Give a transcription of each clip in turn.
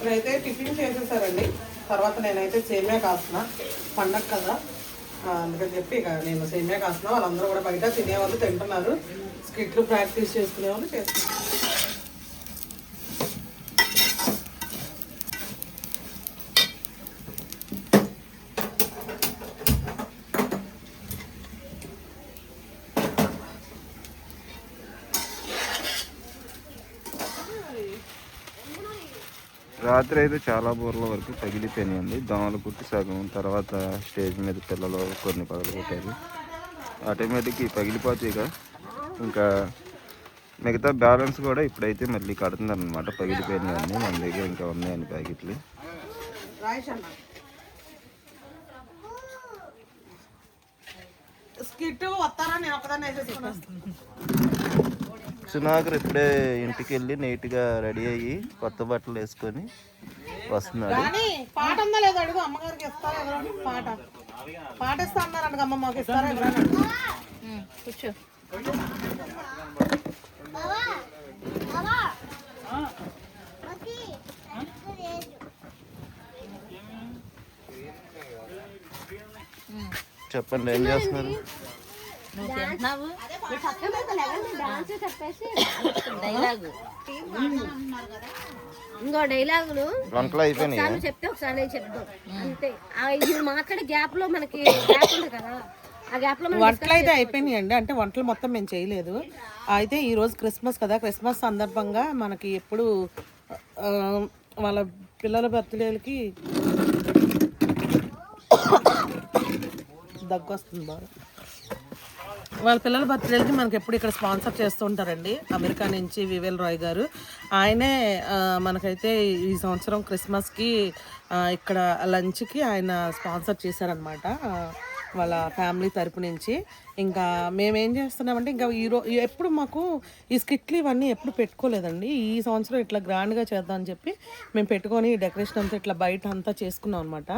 ఇప్పుడైతే టిఫిన్ చేసేసారండి. తర్వాత నేనైతే సేమియా కాస్తున్నా, పండగ కదా అందుకని చెప్పి ఇక నేను సేమియా కాస్తున్నా. వాళ్ళందరూ కూడా బయట తినేవాళ్ళు తింటున్నారు, స్కిట్లు ప్రాక్టీస్ చేసుకునే వాళ్ళు చేస్తున్నారు. రాత్రి అయితే చాలా బోర్ల వరకు పగిలిపోయినాయండి. దోమలు కుట్టి సగం, తర్వాత స్టేజ్ మీద పిల్లలు కొన్ని పగలు కొట్టారు. ఆటోమేటిక్ పగిలిపోతాయిగా. ఇంకా మిగతా బ్యాలెన్స్ కూడా ఇప్పుడైతే మళ్ళీ కడుతున్నారు అనమాట. పగిలిపోయినాయన్నీ మన దగ్గర ఇంకా ఉన్నాయండి ప్యాకెట్లు. సునాకర్ ఇప్పుడే ఇంటికి వెళ్ళి నీట్గా రెడీ అయ్యి కొత్త బట్టలు వేసుకొని వస్తున్నాడు. పాట ఉందా లేదా అడుగు, అమ్మగారికి ఇస్తారా? పాట పాటిస్తా అన్నారంట అమ్మ, మాకు ఇస్తారా? కూర్చో. చెప్పండి, ఏం చేస్తున్నారు? ఇంకో డైలాగులు వంటలు అయిపోయినాయి చెప్తే ఒకసారి నేను చెప్తాం అంతే. ఇది మాట్లాడే గ్యాప్ లో మనకి గ్యాప్ ఉంది కదా, ఆ గ్యాప్ లో వంటలు అయితే అయిపోయినాయండి. అంటే వంటలు మొత్తం మేము చేయలేదు. అయితే ఈరోజు క్రిస్మస్ కదా, క్రిస్మస్ సందర్భంగా మనకి ఎప్పుడు వాళ్ళ పిల్లల బర్త్డేలకి దగ్గు వస్తుంది బాగా. వాళ్ళ పిల్లల బర్త్డేలకి మనకి ఎప్పుడు ఇక్కడ స్పాన్సర్ చేస్తూ ఉంటారండి, అమెరికా నుంచి వివేల్ రాయ్ గారు. ఆయనే మనకైతే ఈ సంవత్సరం క్రిస్మస్కి ఇక్కడ లంచ్కి ఆయన స్పాన్సర్ చేశారనమాట వాళ్ళ ఫ్యామిలీ తరపు నుంచి. ఇంకా మేమేం చేస్తున్నామంటే ఇంకా ఎప్పుడు మాకు ఈ స్కిట్లు ఇవన్నీ ఎప్పుడు పెట్టుకోలేదండి. ఈ సంవత్సరం ఇట్లా గ్రాండ్గా చేద్దామని చెప్పి మేము పెట్టుకొని డెకరేషన్ అంతా ఇట్లా బయట అంతా చేసుకున్నాం అనమాట.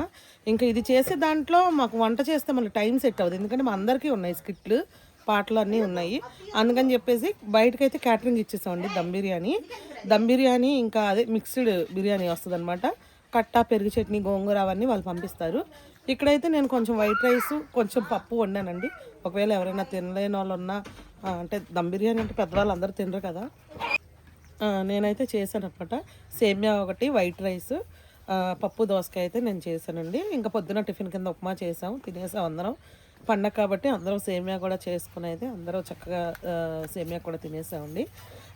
ఇంకా ఇది చేసే దాంట్లో మాకు వంట చేస్తే మళ్ళీ టైం సెట్ అవ్వదు, ఎందుకంటే మా అందరికీ ఉన్నాయి స్కిట్లు, పాటలు అన్నీ ఉన్నాయి. అందుకని చెప్పేసి బయటకైతే క్యాటరింగ్ ఇచ్చేసామండి. దమ్ బిర్యానీ ఇంకా అదే మిక్స్డ్ బిర్యానీ వస్తుంది అనమాట. కట్ట, పెరుగు చట్నీ, గోంగూర అవన్నీ వాళ్ళు పంపిస్తారు. ఇక్కడైతే నేను కొంచెం వైట్ రైస్, కొంచెం పప్పు వండానండి. ఒకవేళ ఎవరైనా తినలేని వాళ్ళు ఉన్నా, అంటే దమ్ బిర్యానీ అంటే పెద్దవాళ్ళు అందరూ తినరు కదా, నేనైతే చేశాను అనమాట. సేమియా ఒకటి, వైట్ రైస్, పప్పు, దోసకాయ అయితే నేను చేశానండి. ఇంకా పొద్దున టిఫిన్ కింద ఉప్మా చేసాం, తినేసాం అందరం. పండగ కాబట్టి అందరం సేమియా కూడా చేసుకుని అయితే అందరూ చక్కగా సేమియా కూడా తినేసామండి.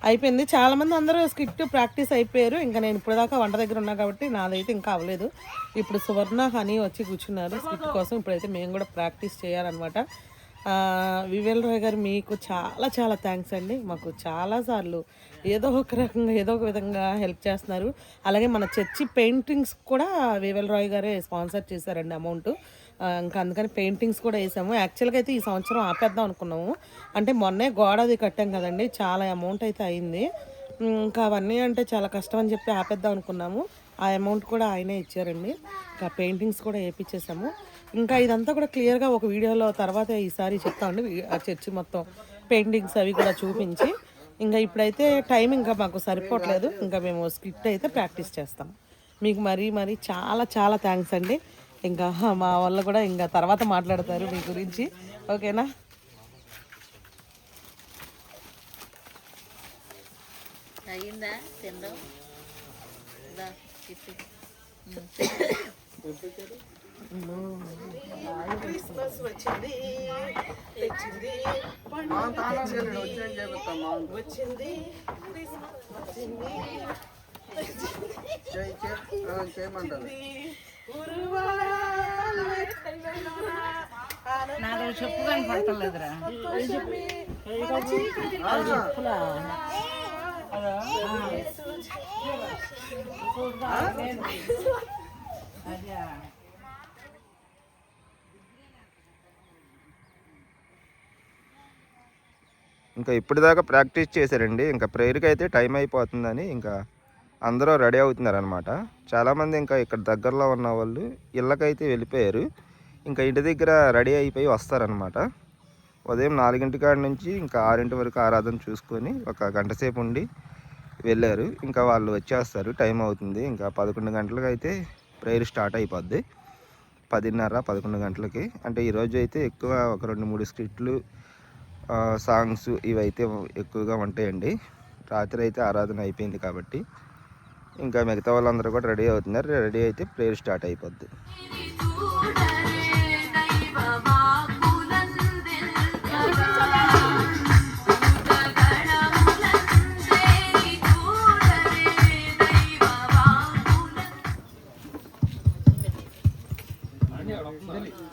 అయిపోయింది. చాలామంది అందరూ స్కిట్ ప్రాక్టీస్ అయిపోయారు. ఇంకా నేను ఇప్పుడు దాకా వంట దగ్గర ఉన్నా కాబట్టి నాదైతే ఇంకా అవ్వలేదు. ఇప్పుడు సువర్ణ, హనీ వచ్చి కూర్చున్నారు స్కిట్ కోసం. ఇప్పుడైతే మేము కూడా ప్రాక్టీస్ చేయాలన్నమాట. వివేల్ రాయ్ గారు మీకు చాలా చాలా థ్యాంక్స్ అండి. మాకు చాలాసార్లు ఏదో ఒక రకంగా ఏదో ఒక విధంగా హెల్ప్ చేస్తున్నారు. అలాగే మన చర్చి పెయింటింగ్స్ కూడా వివేల్ రాయ్ గారే స్పాన్సర్ చేశారండి అమౌంట్. ఇంకా అందుకని పెయింటింగ్స్ కూడా వేసాము. యాక్చువల్గా అయితే ఈ సంవత్సరం ఆపేద్దాం అనుకున్నాము, అంటే మొన్నే గోడ అది కట్టాం కదండి, చాలా అమౌంట్ అయితే అయింది. ఇంకా అవన్నీ అంటే చాలా కష్టం అని చెప్పి ఆపేద్దాం అనుకున్నాము. ఆ అమౌంట్ కూడా ఆయనే ఇచ్చారండి. ఇంకా పెయింటింగ్స్ కూడా వేయించేసాము. ఇంకా ఇదంతా కూడా క్లియర్గా ఒక వీడియోలో తర్వాత ఈసారి చెప్తామండి. ఆ చర్చి మొత్తం పెయింటింగ్స్ అవి కూడా చూపించి. ఇంకా ఇప్పుడైతే టైం ఇంకా మాకు సరిపోవట్లేదు. ఇంకా మేము స్కిట్ అయితే ప్రాక్టీస్ చేస్తాం. మీకు మరీ చాలా చాలా థ్యాంక్స్ అండి. ఇంకా మా వాళ్ళు కూడా ఇంకా తర్వాత మాట్లాడతారు మీ గురించి, ఓకేనా? అయ్యిందా తిందో క్రిస్మస్ వచ్చింది, వచ్చింది, వచ్చింది, నాకు చెప్పు కనపడతలేదురా. ఇంకా ఇప్పటిదాకా ప్రాక్టీస్ చేశారండి. ఇంకా ప్రేయర్కి అయితే టైం అయిపోతుందని ఇంకా అందరూ రెడీ అవుతున్నారు అనమాట. చాలామంది ఇంకా ఇక్కడ దగ్గరలో ఉన్న వాళ్ళు ఇళ్ళకైతే వెళ్ళిపోయారు. ఇంకా ఇంటి దగ్గర రెడీ అయిపోయి వస్తారనమాట. ఉదయం 4 కాడ నుంచి ఇంకా 6 వరకు ఆరాధన చూసుకొని ఒక గంట సేపు ఉండి వెళ్ళారు. ఇంకా వాళ్ళు వచ్చేస్తారు, టైం అవుతుంది. ఇంకా 11 గంటలకు అయితే ప్రేయర్ స్టార్ట్ అయిపోద్ది. 10:30, 11 గంటలకి. అంటే ఈరోజు అయితే ఎక్కువ ఒక 2-3 స్కిట్లు, సాంగ్స్ ఇవైతే ఎక్కువగా ఉంటాయండి. రాత్రి అయితే ఆరాధన అయిపోయింది కాబట్టి ఇంకా మిగతా వాళ్ళందరూ కూడా రెడీ అవుతున్నారు. రెడీ అయితే ప్రేయర్ స్టార్ట్ అయిపోద్ది.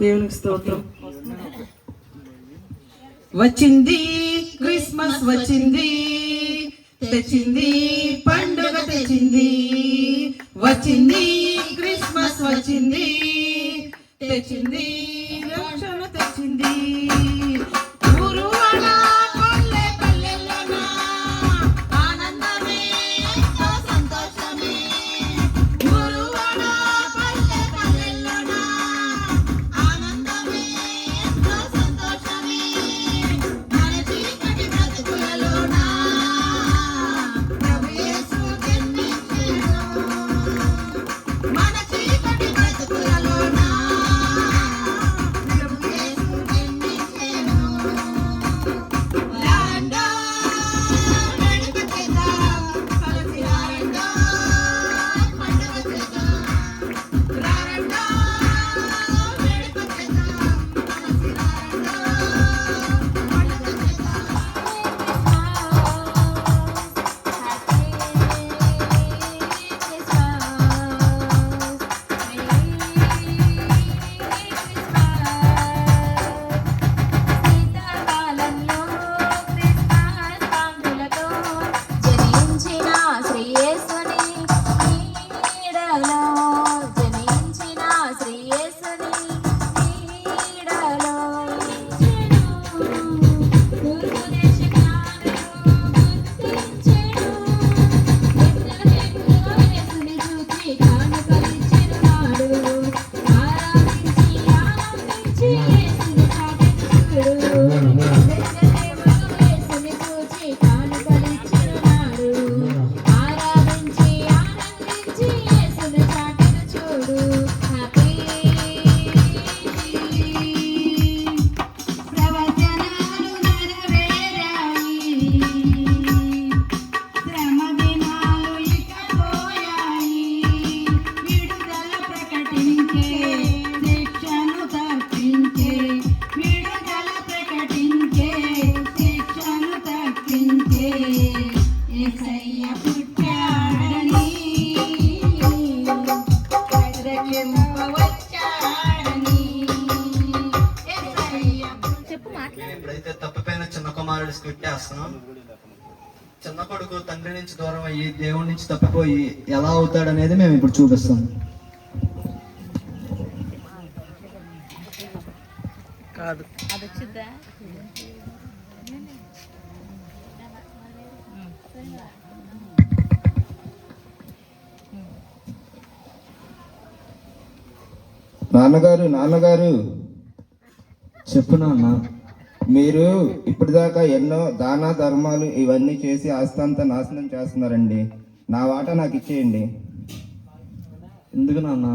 దేవునికి స్తోత్రం. వచ్చింది క్రిస్మస్ వచ్చింది, తెచ్చింది పండుగ తెచ్చింది. వచ్చింది క్రిస్మస్ వచ్చింది, తెచ్చింది రక్షణ తెచ్చింది. ఊరువాడ పల్లె పల్లెల్లోన ఆనందమే ఎంతో సంతోషమే. ఊరువాడ పల్లె పల్లెల్లోన ఆనందమే ఎంతో సంతోషమే. మన చీకటి బ్రతుకులలోన ప్రభు యేసు జన్మించెను. మన చీకటి బ్రతుకులలోన ప్రభు యేసు జన్మించెను. రారండా వేడుక చేద్దాం, కలిసి రారండా పండుగ చేద్దాం. రారండా వేడుక చేద్దాం, కలిసి రారండా పండుగ చేద్దాం. శీతాకాలంలో క్రిస్మస్ పండుగతో జనించిన శ్రీయేసుని నీడలో, జనించిన శ్రీయేసుని నీడలో తూర్పు దేశ జ్ఞానులు గుర్తించెను. బెత్లెహేములో యేసుని చూచి కానుకలిచ్చినాడు. ఆరాధించి ఆనందించి యేసుని చాటెను చూడు. బెత్లెహేములో యేసుని చూచి కానుకలిచ్చినాడు. ఆరాధించి ఆనందించి యేసుని చాటెను చూడు. హ్యాపీ ప్రవచనాలు నెరవేరాయి, శ్రమ దినాలు ఇక పోయాయి. విడుదల ప్రకటించే, శిక్షను తప్పించే. విడుదల ప్రకటించే, శిక్షను తప్పించే. యేసయ్య పుట్టాడని, రక్షింపవచ్చాడని. యేసయ్య చెప్పు మాట్లాడు. ఎప్పుడైతే తప్పిపోయిన చిన్న కుమారుడు స్క్రిప్ట్ వేస్తున్నాం, చిన్న కొడుకు తండ్రి నుంచి దూరం అయ్యి దేవుడి నుంచి తప్పిపోయి ఎలా అవుతాడనేది మేము ఇప్పుడు చూపిస్తాం. కాదు అది వచ్చిద్దా? నాన్నగారు చెప్పు నాన్న. మీరు ఇప్పటిదాకా ఎన్నో దాన ధర్మాలు ఇవన్నీ చేసి ఆస్తంతా నాశనం చేస్తున్నారండి. నా వాటా నాకు ఇచ్చేయండి. ఎందుకు నాన్న,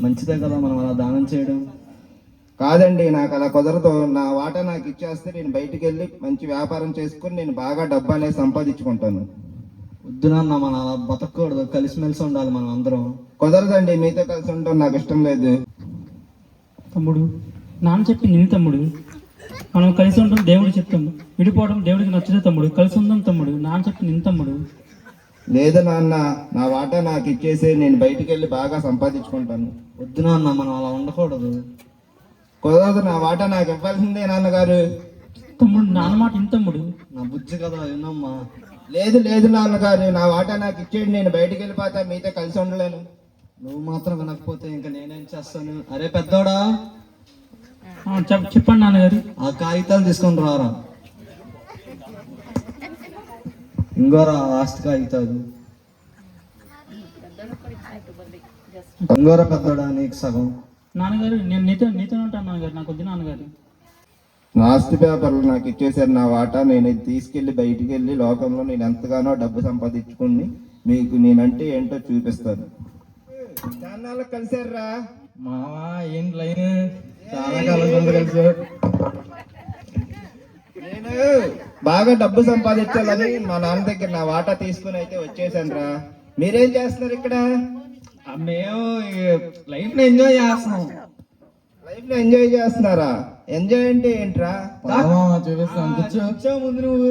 మంచిదే కదా మనం అలా దానం చేయడం. కాదండి, నాకు అలా కుదరదు. నా వాటా నాకు ఇచ్చేస్తే నేను బయటికి వెళ్ళి మంచి వ్యాపారం చేసుకుని నేను బాగా డబ్బు అనేది సంపాదించుకుంటాను. వద్దు నాన్న, మనం అలా బతకూడదు, కలిసిమెలిసి ఉండాలి మనం అందరం. కుదరదండి, మీతో కలిసి ఉండడం నాకు ఇష్టం లేదు. తమ్ముడు, నాన్న చెప్పింది నీ తమ్ముడు. మనం కలిసి ఉండడం దేవుడి చిత్తం, విడిపోవడం దేవుడికి నచ్చదు తమ్ముడు. కలిసి ఉందాం తమ్ముడు, నాన్న చెప్పింది నీ తమ్ముడు. లేదు నాన్న, నా వాటా నాకు ఇచ్చేసి నేను బయటికి వెళ్ళి బాగా సంపాదించుకుంటాను. వద్దు నాన్న, మనం అలా ఉండకూడదు. కుదరదు, నా వాటా నాకు ఇవ్వాల్సిందే నాన్నగారు. తమ్ముడు, నాన్న మాట ఇన్ తమ్ముడు. నా బుద్ధి కదా, వినమ్మా. లేదు నాన్నగారు, నా వాటా నాకు ఇచ్చేయండి. నేను బయటికి వెళ్ళిపోతా, మీతో కలిసి ఉండలేను. నువ్వు మాత్రం వినకపోతే ఇంకా నేనేం చేస్తాను? అరే పెద్దోడా, చెప్పండి నాన్నగారు. ఆ కాగితాలు తీసుకొని రారా. ఇంకోరా లాస్ట్ కాగితాలు. ఇంకోరా పెద్దోడా, నీకు సగం. నాన్నగారు, నేను నీతో ఉంటాను నాన్నగారు, నాకు వద్దు నాన్నగారు. నా ఆస్తి పేపర్లు నాకు ఇచ్చేసారు, నా వాటా. నేను ఇది తీసుకెళ్ళి బయటికి వెళ్ళి లోకంలో నేను ఎంతగానో డబ్బు సంపాదించుకుని మీకు నేనంటే ఏంటో చూపిస్తాను. దాన్నాళ్ళు కలిసారా మావా? ఏంటి లైన్? చాలా కాలం ముందు కలిసారు. నేను బాగా డబ్బు సంపాదించాలని మా నాన్న దగ్గర నా వాటా తీసుకుని అయితే వచ్చేసాను రా. మీరేం చేస్తున్నారు ఇక్కడ? మేము లైఫ్ ని ఎంజాయ్ చేస్తున్నాం. లైఫ్ లో ఎంజాయ్ చేస్తున్నారా? ఎంజాయ్ అంటే ఏంట్రా? చూపిస్తాను. కూర్చో ముందు నువ్వు.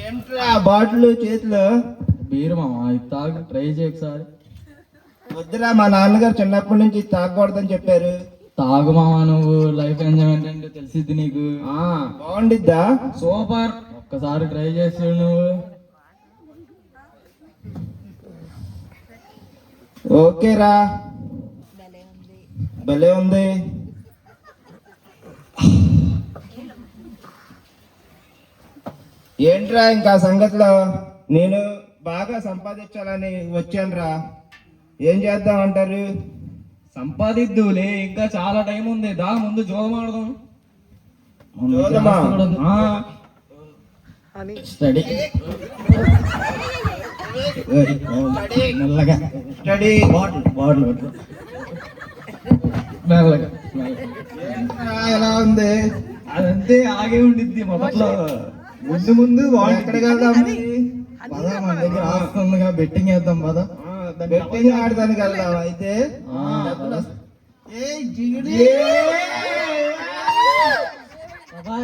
ఏంట్రా బాటిల్ చేతిలో? బీరు మావా, ఇది తాగు, ట్రై చేయ ఒకసారి. వద్దురా, మా నాన్నగారు చిన్నప్పటి నుంచి తాగకూడదని చెప్పారు. తాగు మావా, నువ్వు లైఫ్ ఎంజాయ్మెంట్ అంటే తెలిసిద్ది నీకు. బాగుండిద్దా? సూపర్, ఒక్కసారి ట్రై చేసి నువ్వు. ఓకేరా, భలే ఉంది. ఏంట్రా ఇంకా సంగతిలో? నేను బాగా సంపాదించాలని వచ్చానురా. ఏం చేద్దామంటారు? సంపాదిద్దులే, ఇంకా చాలా టైం ఉంది. దా ముందు జోదం ఆడదాం. జోదమా? స్టడీ మెల్లగా. స్టడీ. బాటిల్ మెల్లగా. ఏంట్రా ఎలా ఉంది? అదంతే, ఆగే ఉండిద్ది మొదట్లో. ముందు ఎక్కడికి వెళ్దాం మరి? పదా, మన దగ్గర ఆస్తుందిగా, బెట్టింగ్ వేద్దాం పదా. బెట్టింగ్ ఆడదానికి వెళ్దాం అయితే.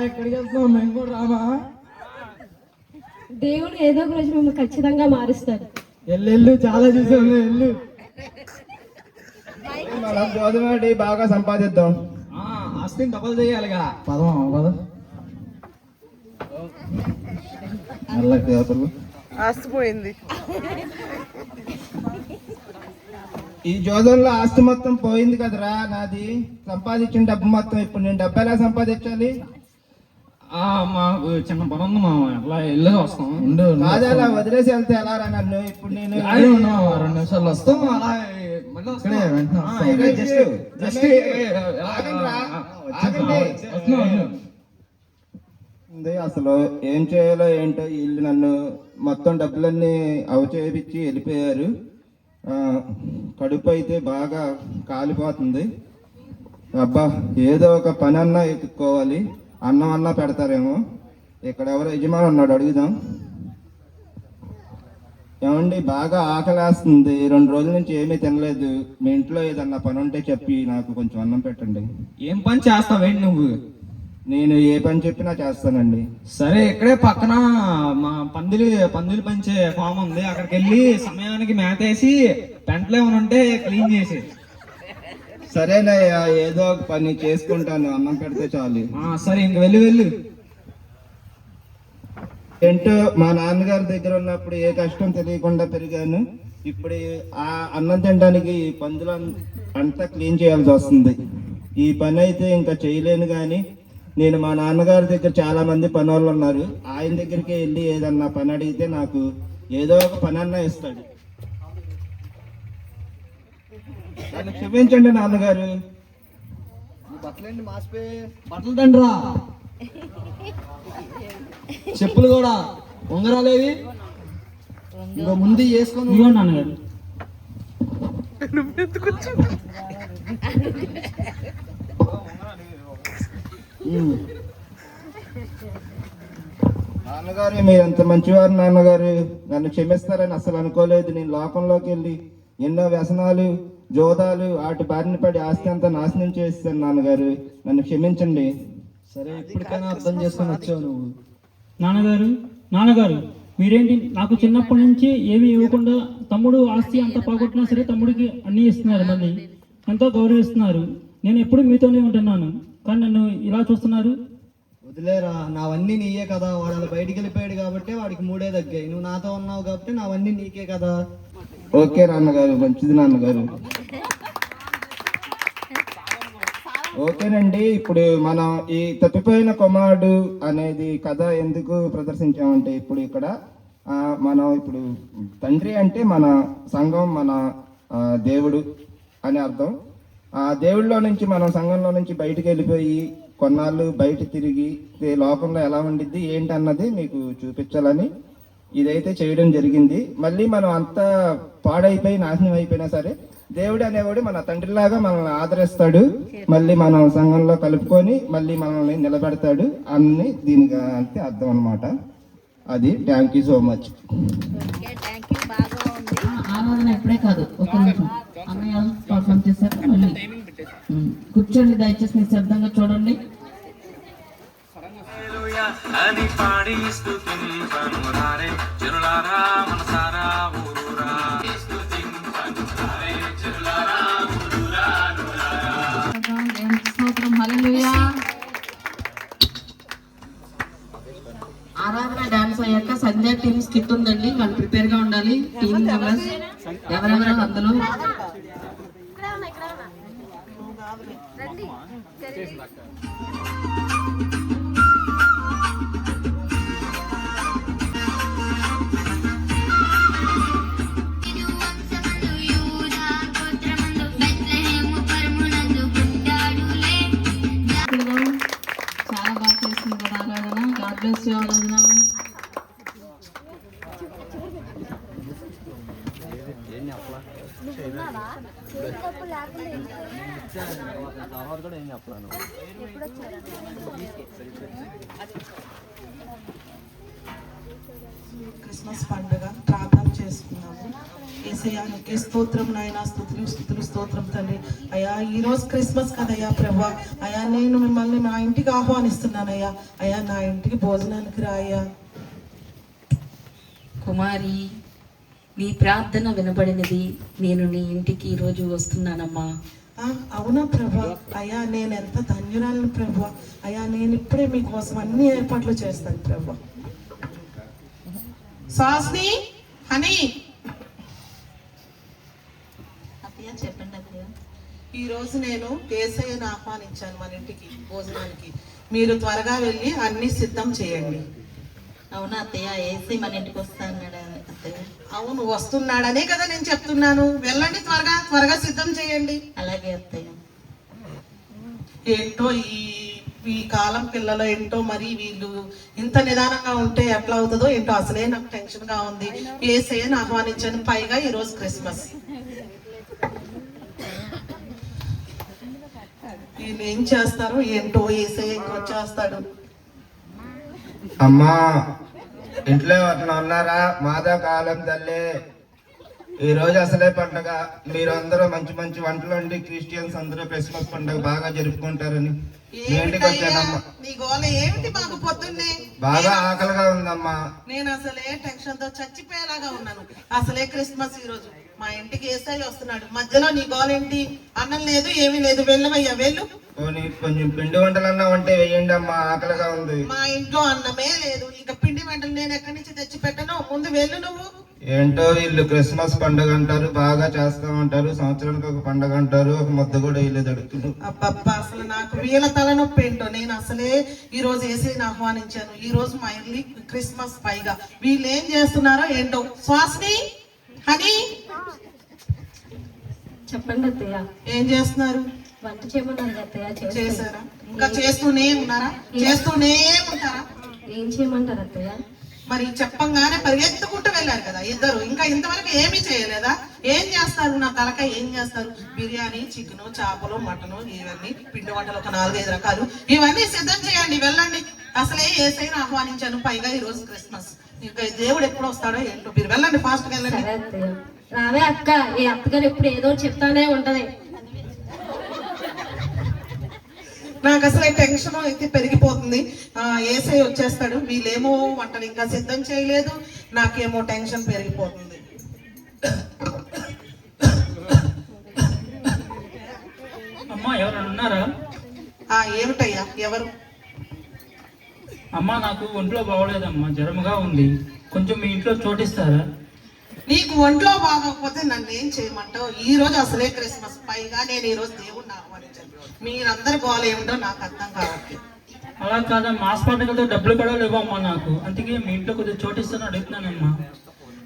ఎక్కడికి వెళ్తున్నాం? మేము కూడా రామా? దేవుడు ఏదో ఒక రోజు మిమ్మల్ని ఖచ్చితంగా మారుస్తాడు. ఎల్లు, చాలా చూసాం. ఎల్లు, మనం జోదమాడి బాగా సంపాదిద్దాం. ఆస్తిని డబల్ చేయాలిగా. పదమా పద. ఆస్తిపోయింది. ఈ జోదంలో ఆస్తి మొత్తం పోయింది కదరా నాది. సంపాదించిన డబ్బు మొత్తం ఇప్పుడు నేను డబ్బు ఎలా సంపాదించాలి? మాకు చిన్న పని ఉంది మామ, అట్లా వెళ్ళి వస్తాం. కాదు, అలా వదిలేసి వెళ్తే ఎలా రా నన్ను? ఇప్పుడు నేను 2 నిమిషాలు వస్తాం. అలా మళ్ళీ అసలు ఏం చేయాలో ఏంటో. వీళ్ళు నన్ను మొత్తం డబ్బులన్నీ అవచేపించి వెళ్ళిపోయారు. కడుపు అయితే బాగా కాలిపోతుంది. అబ్బా, ఏదో ఒక పని అన్నా ఎత్తుక్కోవాలి. అన్నం అన్నా పెడతారేమో. ఇక్కడ ఎవరో యజమాని ఉన్నాడు, అడుగుదాం. ఏమండి, బాగా ఆకలేస్తుంది, 2 రోజుల నుంచి ఏమీ తినలేదు. మీ ఇంట్లో ఏదన్నా పని ఉంటే చెప్పి నాకు కొంచెం అన్నం పెట్టండి. ఏం పని చేస్తావేంటి నువ్వు? నేను ఏ పని చెప్పినా చేస్తానండి. సరే, ఇక్కడే పక్కన మా పందులు పెంచే ఫామ్ ఉంది, అక్కడికి వెళ్ళి సమయానికి మేతేసి పెంటలు ఏమైనా ఉంటే క్లీన్ చేసి. సరేనయ్యా, ఏదో ఒక పని చేసుకుంటాను, అన్నం పెడితే చాలు. సరే, ఇంక వెళ్ళు. ఏంటో, మా నాన్నగారి దగ్గర ఉన్నప్పుడు ఏ కష్టం తెలియకుండా పెరిగాను. ఇప్పుడు ఆ అన్నం తినడానికి పందులు అంతా క్లీన్ చేయాల్సి వస్తుంది. ఈ పని అయితే ఇంకా చేయలేను. కానీ నేను మా నాన్నగారి దగ్గర చాలా మంది పని వాళ్ళు ఉన్నారు. ఆయన దగ్గరికి వెళ్ళి ఏదన్నా పని అడిగితే నాకు ఏదో ఒక పని అన్నా ఇస్తాడు. నన్ను క్షమించండి నాన్నగారు. బట్టలండి మాసిపోయి, బట్టలు తండ్రా, చెప్పులు కూడా, ఉంగరాలేవి ఇంకా ముందు వేసుకొని. ఇదిగో నాన్నగారు. నాన్నగారు, మీరు ఎంత మంచివారు నాన్నగారు. నన్ను క్షమిస్తారని అసలు అనుకోలేదు. నేను లోకంలోకి వెళ్ళి ఎన్నో వ్యసనాలు, జోదాలు, వాటి బారిన పడి ఆస్తి అంతా నాశనం చేస్తాను నాన్నగారు. నన్ను క్షమించండి. సరే, ఇప్పటికైనా అర్థం చేసుకొని వచ్చావు నువ్వు. నాన్నగారు మీరేంటి నాకు చిన్నప్పటి నుంచి ఏమీ ఇవ్వకుండా తమ్ముడు ఆస్తి అంతా పోగొట్టినా సరే తమ్ముడికి అన్నీ ఇస్తున్నారు, మళ్ళీ ఎంతో గౌరవిస్తున్నారు. నేను ఎప్పుడు మీతోనే ఉంటున్నాను, కానీ నన్ను ఇలా చూస్తున్నారు. వదిలేరా, నావన్నీ నీయే కదా. వాడు అలా బయటికి వెళ్ళిపోయాడు కాబట్టి వాడికి 3 తగ్గాయి. నువ్వు నాతో ఉన్నావు కాబట్టి నావన్నీ నీకే కదా. ఓకే నాన్నగారు, మంచిది నాన్నగారు. ఓకేనండి. ఇప్పుడు మనం ఈ తప్పిపోయిన కుమారుడు అనేది కథ ఎందుకు ప్రదర్శించామంటే, ఇప్పుడు ఇక్కడ మనం ఇప్పుడు తండ్రి అంటే మన సంఘం, మన దేవుడు అని అర్థం. ఆ దేవుడిలో నుంచి మనం సంఘంలో నుంచి బయటికి వెళ్ళిపోయి కొన్నాళ్ళు బయట తిరిగి లోకంలో ఎలా ఉండిద్ది ఏంటి అన్నది మీకు చూపించాలని ఇదైతే చేయడం జరిగింది. మళ్ళీ మనం అంతా పాడైపోయి నాశనం అయిపోయినా సరే దేవుడు అనేవాడు మన తండ్రిలాగా మనల్ని ఆదరిస్తాడు, మళ్ళీ మనం సంఘంలో కలుపుకొని మళ్ళీ మనల్ని నిలబెడతాడు అన్ని దీనికి అంతే అర్థం అనమాట. అది thank you so much. Okay, thank you, బాగా ఉంది. ఆరాధన ఇప్పుడే కాదు, ఒక నిమిషం అన్నయ్య పర్ఫామ్ చేశారు. మళ్ళీ కూర్చోండి దయచేసి, నిశ్శబ్దంగా చూడండి. అని పాడి స్తుతింపను రారే చెరులారా మనసారా ఊరురా స్తుతింపను రారే చెరులారా ఊరురా దేవునికి స్తోత్రం, హల్లెలూయా. ఆరాధన డాన్స్ అయ్యాక సంధ్య టీమ్ స్కిట్ ఉందండి, వాళ్ళు ప్రిపేర్ గా ఉండాలి. టీమ్ మెంబర్స్ ఎవరెవరు అందులో రండి, చాలా బాగా చేస్తుంది కదా ఆరాధన. గాడ్ బ్లెస్ యు ఆరాధన. క్రిస్మస్ పండుగ ప్రార్థన చేసుకున్నాము. యేసయ్యానికి స్తోత్రం నాయన, స్తుతులు స్తుతులు స్తోత్రం తండ్రి. అయ్యా ఈ రోజు క్రిస్మస్ కదయ్యా ప్రభా. అయ్యా నేను మిమ్మల్ని మా ఇంటికి ఆహ్వానిస్తున్నానయ్యా. అయ్యా నా ఇంటికి భోజనానికి రాయ్యా. కుమారి, నీ ప్రార్థన వినబడినది. నేను నీ ఇంటికి ఈరోజు వస్తున్నానమ్మా. అవునా ప్రభా. అయ్యా నేను ఎంత ధన్యురాలను ప్రభా. అయ్యా నేను ఇప్పుడే మీకోసం అన్ని ఏర్పాట్లు చేస్తాను ప్రభా. సాస్ని హనీ, చెప్పండి అత్తయ్య. ఈ రోజు నేను యేసయ్యను ఆహ్వానించాను మన ఇంటికి భోజనానికి. మీరు త్వరగా వెళ్ళి అన్ని సిద్ధం చేయండి. అవునా అత్తయ్య, ఏసీ మన ఇంటికి వస్తాడు అత్తయ్య. అవును, వస్తున్నాడనే కదా నేను చెప్తున్నాను. వెళ్ళండి, త్వరగా త్వరగా సిద్ధం చేయండి. అలాగే అత్తయ్య. ఏంటో ఈ కాలం పిల్లలు ఏంటో, మరి వీళ్ళు ఇంత నిదానంగా ఉంటే ఎట్లా అవుతుందో ఏంటో. అసలే నాకు టెన్షన్ గా ఉంది. యేసయ్యను ఆహ్వానించాను, పైగా ఈ రోజు క్రిస్మస్. వీళ్ళు ఏం చేస్తారో ఏంటో. యేసయ్య ఇంకొచ్చేస్తాడు. అమ్మా ఇంట్లో అట్లా ఉన్నారా? మాదా కాలం తల్లి, ఈ రోజు అసలే పండగ. మీరు అందరూ మంచి మంచి వంటలు వండి క్రిస్టియన్స్ అందరూ క్రిస్మస్ పండుగ బాగా జరుపుకుంటారని మీ ఇంటికి వచ్చానమ్మా. నీ గోల ఏమిటి మాకు పొద్దున్నే? బాగా ఆకలిగా ఉందమ్మా. నేను అసలే టెన్షన్ తో చచ్చిపోయేలాగా ఉన్నాను. అసలే క్రిస్మస్ ఈ రోజు. మా ఇంటికి యేసయ్య వస్తున్నాడు. మధ్యలో నీ గోల ఏంటి? అన్నం లేదు, ఏమీ లేదు. వెళ్ళవయ్యా, వెళ్ళు. కొంచెం పిండి వంటలన్నా ఉంటే వేయండి అమ్మా, ఆకలిగా ఉంది. మా ఇంట్లో అన్నమే లేదు. ఇంకా పిండి వంటలు నేను ఎక్కడి నుంచి తెచ్చి పెట్టను. ముందు వెళ్ళు నువ్వు. ఏంటో వీళ్ళు క్రిస్మస్ పండుగ అంటారు, బాగా చేస్తా ఉంటారు. సంవత్సరానికి ఒక పండుగ అంటారు, ఒక ముద్ద కూడా వీళ్ళు అడుగుతున్నారు. అబ్బబ్బా, అసలు నాకు వీళ్ళ తలనొప్పి ఏంటో. నేను అసలే ఈ రోజు యేసయ్యను ఆహ్వానించాను. ఈ రోజు మా ఇల్లు క్రిస్మస్. పైగా వీళ్ళు ఏం చేస్తున్నారో ఏంటో. స్వాస్ని హనీ, చెప్పండి అత్తయ్య. ఏం చేస్తున్నారు? వంట చేయమన్నారు అత్తయ్య. చేశారా? ఇంకా చేస్తూనే ఉన్నారా? చేస్తూనే ఉంటారా? ఏం చేయమంటారు అత్తయ్య? మరి చెప్పంగానే పరిగెత్తుకుంటూ వెళ్ళారు కదా ఇద్దరు. ఇంకా ఇంతవరకు ఏమీ చేయలేదా? ఏం చేస్తారు? నా తలకాయ ఏం చేస్తారు? బిర్యానీ, చికెన్, చేపలు, మటను, ఇవన్నీ పిండి వంటలు ఒక 4-5 రకాలు. ఇవన్నీ సిద్ధం చేయండి, వెళ్ళండి. అసలే యేసయ్యను ఆహ్వానించాను, పైగా ఈ రోజు క్రిస్మస్. ఇంకా దేవుడు ఎప్పుడు వస్తాడో ఏంటో. మీరు వెళ్ళండి, ఫాస్ట్ గా వెళ్ళండి. సరే అత్తయ్య. రావే అక్క, ఈ అత్తగారు ఎప్పుడు ఏదో చెప్తానే ఉంటది. నాకు అసలు టెన్షన్ అయితే పెరిగిపోతుంది. యేసయ్య వచ్చేస్తాడు, వీళ్ళేమో వంటలు ఇంకా సిద్ధం చేయలేదు. నాకేమో టెన్షన్ పెరిగిపోతుంది. అమ్మా ఎవరైనా ఉన్నారా? ఏమిటయ్యా, ఎవరు? అమ్మా నాకు ఒంట్లో బాగోలేదమ్మా, జ్వరముగా ఉంది. కొంచెం మీ ఇంట్లో చోటిస్తారా? నీకు ఒంట్లో బాగోకపోతే నన్ను ఏం చేయమంటావు? ఈ రోజు అసలే క్రిస్మస్. పైగా నేను ఈ రోజు దేవుణ్ణి ఆహ్వానించాను. మీరందరి గోల ఏమిటో నాకు అర్థం కావట్లేదు. అలా కాదమ్మా, హాస్పిటల్తో డబ్బులు కూడా లేవమ్మా నాకు. అందుకే మీ ఇంట్లో కొద్దిగా చోటిస్తాను అడుగుతున్నానమ్మా.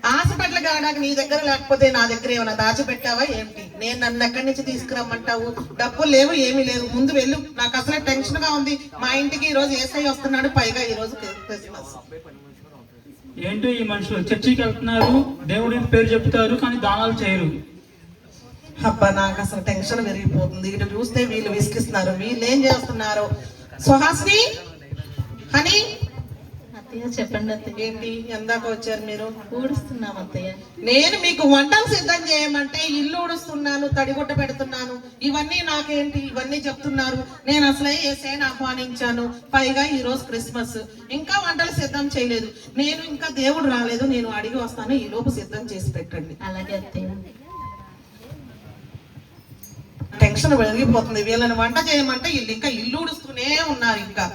హాస్పిటల్ కావడానికి నీ దగ్గర లేకపోతే నా దగ్గర ఏమైనా దాచిపెట్టావా ఏంటి? నేను నన్ను ఎక్కడి నుంచి తీసుకురమ్మంటావు? డబ్బులు లేవు, ఏమీ లేవు. ముందు వెళ్ళు, నాకు అసలే టెన్షన్ గా ఉంది. మా ఇంటికి ఈ రోజు ఏసై వస్తున్నాడు, పైగా ఈ రోజు క్రిస్మస్. ఏంటో ఈ మనుషులు చర్చికి వెళ్తున్నారు, దేవుడి పేరు చెప్తారు, కానీ దానాలు చేయరు. అబ్బా, నాకు అసలు టెన్షన్ పెరిగిపోతుంది. ఇటు చూస్తే వీళ్ళు విసిగిస్తున్నారు, వీళ్ళు ఏం చేస్తున్నారు? సుహాసిని, హనీ, అత్తయ్య చెప్పండి అత్తయ్య. ఏంటి ఎందాక వచ్చారు మీరు? ఊడుస్తున్నాం అత్తయ్య. నేను మీకు వంటలు సిద్ధం చేయమంటే ఇల్లు ఊడుస్తున్నాను, తడిగుడ్డ పెడుతున్నాను, ఇవన్నీ నాకేంటి? ఇవన్నీ చెప్తున్నారు. నేను అసలే ఏసైని ఆహ్వానించాను, పైగా ఈ రోజు క్రిస్మస్, ఇంకా వంటలు సిద్ధం చేయలేదు. నేను ఇంకా దేవుడు రాలేదు, నేను అడిగి వస్తాను, ఈ లోపు సిద్ధం చేసి పెట్టండి. అలాగే అత్తయ్య. టెన్షన్ పెరిగిపోతుంది. వీళ్ళని వంట చేయమంటే వీళ్ళు ఇంకా ఇల్లు ఊడుస్తూనే ఉన్నారు. ఇంకా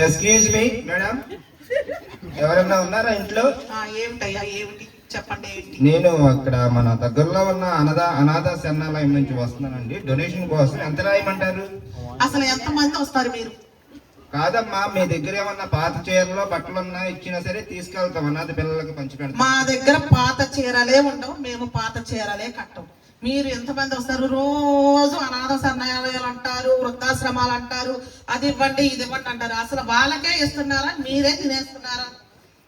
ఎక్స్క్యూజ్ మీ మేడం, ఎవరన్నా ఉన్నారా ఇంట్లో? ఏమిటయ్యా, ఏమిటి చెప్పండి, ఏంటి? నేను అక్కడ మన దగ్గరలో ఉన్న అనాథ శరణాలయం నుంచి వస్తున్నానండి. డొనేషన్ కోసం ఎంత రాయమంటారు? అసలు ఎంత మంది వస్తారు మీరు? కాదమ్మా, మీ దగ్గర ఏమన్నా పాత చీరలో బట్టలు ఉన్నా ఇచ్చినా సరే తీసుకెళ్తాం, అనాథ పిల్లలకి పంచి పెడతాం. మా దగ్గర పాత చీరలే ఉండవు, మేము పాత చీరలే కట్టం. మీరు ఎంతమంది వస్తారు? రోజు అనాథ శరణాలయాలు అంటారు, వృద్ధాశ్రమాలు అంటారు, అది ఇవ్వండి ఇది ఇవ్వండి అంటారు. అసలు వాళ్ళకే ఇస్తున్నారా, మీరే తినేస్తున్నారా?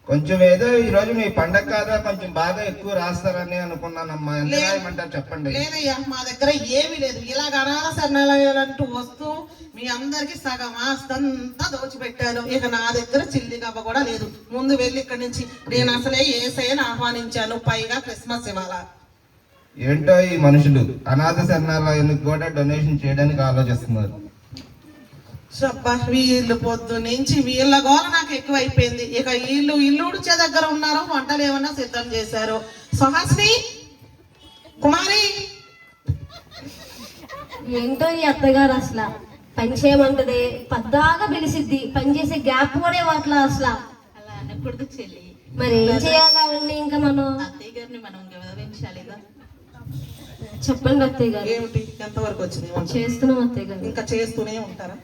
కొంచెం ఏదో ఈ రోజు మీ పండగ కాదా, కొంచెం బాగా ఎక్కువ రాస్తారని అనుకున్నానమ్మా. ఎంత రాయమంటారు చెప్పండి. లేదయ్యా, మా దగ్గర ఏమీ లేదు. ఇలాగ అనాథ శరణాలయాలు అంటూ వస్తూ మీ అందరికి సగం ఆస్తంతా దోచిపెట్టారు. ఇక నా దగ్గర చిల్లి గవ్వ కూడా లేదు. ముందు వెళ్ళి ఇక్కడి నుంచి. నేను అసలే ఏసైని ఆహ్వానించాను, పైగా క్రిస్మస్ ఇవ్వాలా? ఏంటో ఈ మనుషులు అనాథ శరణాలయానికి కూడా డొనేషన్ చేయడానికి ఆలోచిస్తున్నారు. వీళ్ళు పొద్దు నుంచి వీళ్ళ గోల నాకు ఎక్కువ అయిపోయింది. ఇక వీళ్ళు ఇల్లు ఉడిచే దగ్గర ఉన్నారు, వంటలు ఏమన్నా సిద్ధం చేశారు. సుహాసిని, కుమారి, ఏంటో ఈ అత్తగారు అసలు పని చేయమంటది, పద్దాగా పిలిసిద్ది, పని చేసే గ్యాప్ కూడా ఇవ్వట్లా అసలు. అలా అనకూడదు చెల్లి. మరి ఏం చేయాలండి? ఇంకా మనం అత్తయ్య గారిని మనం గౌరవించాలిగా. చెప్పండి అత్తయ్య గారు. ఏమిటి, ఎంతవరకు వచ్చింది? చేస్తున్నాం అత్తయ్య గారు. ఇంకా చేస్తూనే ఉంటారా?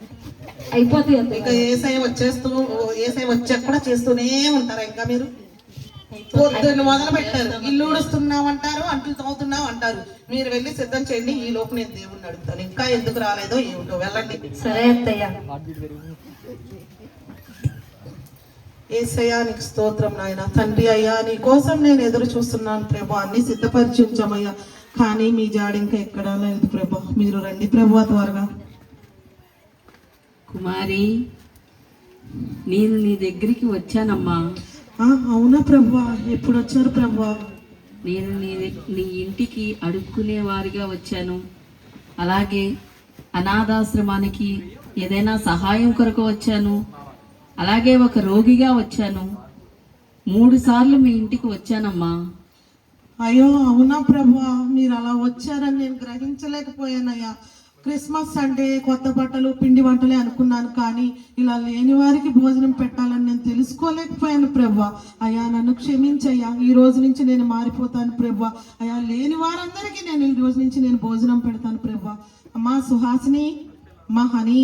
అయిపోతాయి అత్తయ్య ఇంకా గారు. ఏసై వచ్చాక కూడా చేస్తూనే ఉంటారా? ఇంకా మీరు పొద్దున్న మొదలు పెట్టారు, ఇల్లు ఊడుస్తున్నాం అంటారు, అంట్లు తోముతున్నాం అంటారు. మీరు వెళ్ళి సిద్ధం చేయండి, ఈ లోపు నేను దేవుడిని అడుగుతాను. ఇంకా ఎందుకు రాలేదో ఏమిటో, వెళ్ళండి. సరే అత్తయ్య. యేసయ్యా నీకు స్తోత్రం నాయన. తండ్రి అయ్యా, నీ కోసం నేను ఎదురు చూస్తున్నాను ప్రభా, అన్ని సిద్ధపరిచి ఉంచామయ్యా, కానీ మీ జాడి ఇంకా ఎక్కడా లేదు ప్రభా. మీరు రండి ప్రభా త్వరగా. కుమారి, నేను నీ దగ్గరికి వచ్చానమ్మా. అవునా ప్రభా, ఎప్పుడు వచ్చారు ప్రభా? నేను నీ ఇంటికి అడుక్కునే వారిగా వచ్చాను. అలాగే అనాథాశ్రమానికి ఏదైనా సహాయం కొరకు వచ్చాను. అలాగే ఒక రోగిగా వచ్చాను. 3 సార్లు మీ ఇంటికి వచ్చానమ్మా. అయ్యో అవునా ప్రభా, మీరు అలా వచ్చారని నేను గ్రహించలేకపోయానయ్యా. క్రిస్మస్ అంటే కొత్త బట్టలు పిండి వంటలే అనుకున్నాను, కానీ ఇలా లేని వారికి భోజనం పెట్టాలని నేను తెలుసుకోలేకపోయాను ప్రభా. అయ్యా నన్ను క్షమించయ్యా, ఈ రోజు నుంచి నేను మారిపోతాను ప్రభా. అయ్యా లేని వారందరికీ నేను ఈ రోజు నుంచి నేను భోజనం పెడతాను ప్రభా. అమ్మా సుహాసిని, అమ్మా హనీ.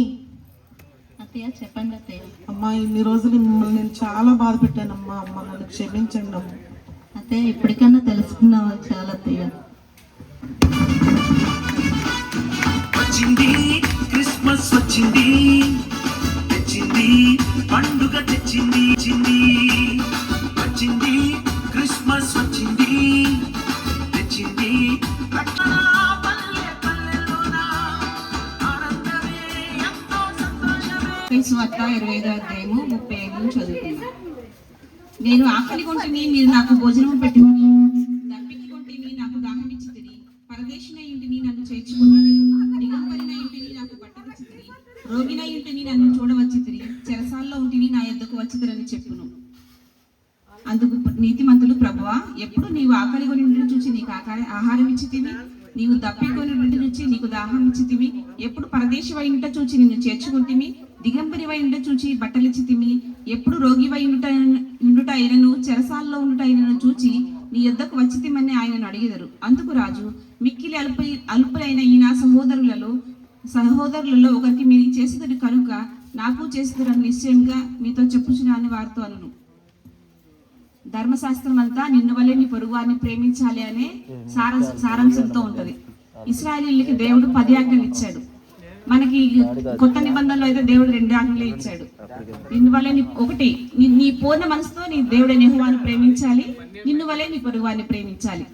అత్తయ్య చెప్పండి అత్తయ్య. అమ్మా ఇన్ని రోజులు మిమ్మల్ని నేను చాలా బాధ పెట్టానమ్మా. అమ్మ నన్ను క్షమించండి అమ్మ. అత్తయ్య ఇప్పటికన్నా తెలుసుకున్నావా? చాలా అత్తయ్య. వచ్చింది క్రిస్మస్ వచ్చింది, తెచ్చింది పండుగ తెచ్చింది, వచ్చింది క్రిస్మస్ వచ్చింది, తెచ్చింది వార్త 25వ అధ్యాయము 35 చదువుతున్నాను. నేను ఆకలి కొంటిని, మీరు నాకు భోజనం పెట్టుకుని, దప్పికి కొంటిని, నాకు దాహమిచ్చితిరి, పరదేశిన ఇంటిని నన్ను చేర్చుకుని, దిగంబరిన ఇంటిని నాకు పట్టవచ్చితిరి, రోగిన ఇంటిని నన్ను చూడవచ్చితిరి, చెరసాల్లో ఉంటిని నా యొద్దకు వచ్చితిరని చెప్పును. అందుకు నీతిమంతులు, ప్రభువా, ఎప్పుడు నీవు ఆకలి కొని చూచి నీకు ఆహారం ఇచ్చితివి, నీవు దప్పికొని చూచి నీకు దాహం ఇచ్చితివి, ఎప్పుడు పరదేశివై ఉంట చూచి నిన్ను చేర్చుకుంటిమి, దిగంబరివై ఉంట చూచి బట్టలిచ్చితిమి, ఎప్పుడు రోగివై ఉండుట అయినను చెరసాల్లో ఉండుట అయినను చూచి నీ యొద్దకు వచ్చితిమని ఆయనను అడిగెదరు. అందుకు రాజు, మిక్కిలి అల్పులైన ఈ నా సహోదరులలో ఒకరికి మీరు చేసేది కనుక నాకు చేసేదని నిశ్చయంగా మీతో చెప్పుచున్నాను వారితో అనును. ధర్మశాస్త్రం అంతా నిన్ను వల్లే నీ పొరుగువారిని ప్రేమించాలి అనే సారాంశంతో ఉంటది. ఇశ్రాయేలీయులకి దేవుడు 10 ఆజ్ఞలు ఇచ్చాడు. మనకి కొత్త నిబంధనలో అయితే దేవుడు 2 ఆజ్ఞలే ఇచ్చాడు. నిన్ను వల్లే నీ పూర్ణ మనసుతో నీ దేవుడైన యెహోవాను ప్రేమించాలి, నిన్ను వల్లే నీ పొరుగువారిని ప్రేమించాలి.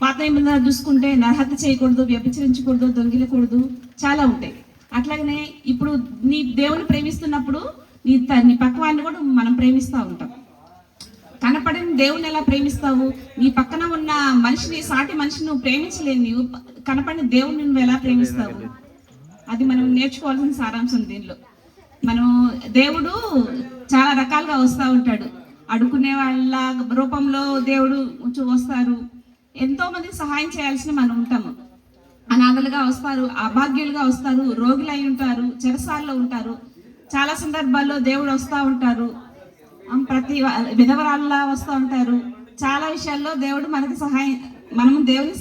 పాత నిబంధన చూసుకుంటే నరహత్య చేయకూడదు, వ్యభిచరించకూడదు, దొంగిలకూడదు, చాలా ఉంటాయి. అట్లాగనే ఇప్పుడు నీ దేవుని ప్రేమిస్తున్నప్పుడు నీ పక్క వాళ్ళని కూడా మనం ప్రేమిస్తూ ఉంటాం. కనపడిన దేవుని ఎలా ప్రేమిస్తావు? నీ పక్కన ఉన్న మనిషిని, సాటి మనిషిని నువ్వు ప్రేమించలేని నీవు కనపడిన దేవుని నువ్వు ఎలా ప్రేమిస్తావు? అది మనం నేర్చుకోవాల్సిన సారాంశం దీనిలో. మనం దేవుడు చాలా రకాలుగా వస్తూ ఉంటాడు. అడుక్కునే వాళ్ళ రూపంలో దేవుడు వస్తారు. ఎంతో మందికి సహాయం చేయాల్సిన మనం ఉంటాము. అనాథలుగా వస్తారు, అభాగ్యులుగా వస్తారు, రోగులు అయి ఉంటారు, చెరసాల్లో ఉంటారు. చాలా సందర్భాల్లో దేవుడు వస్తూ ఉంటారు, ప్రతి విధవరాల్లా వస్తూ ఉంటారు. చాలా విషయాల్లో దేవుడు మనకి సహాయం, మనము దేవుని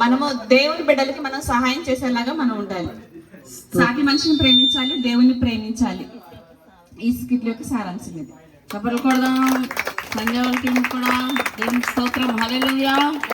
మనము దేవుని బిడ్డలకి మనం సహాయం చేసేలాగా మనం ఉండాలి. సాటి మనిషిని ప్రేమించాలి, దేవుని ప్రేమించాలి. ఈ స్కిట్ యొక్క సారాంశం ఇది. కబుర్లు కొడదాం. సంజయ్ వాళ్ళ టీం కూడా దేవునికి స్తోత్రం. హల్లెలూయా.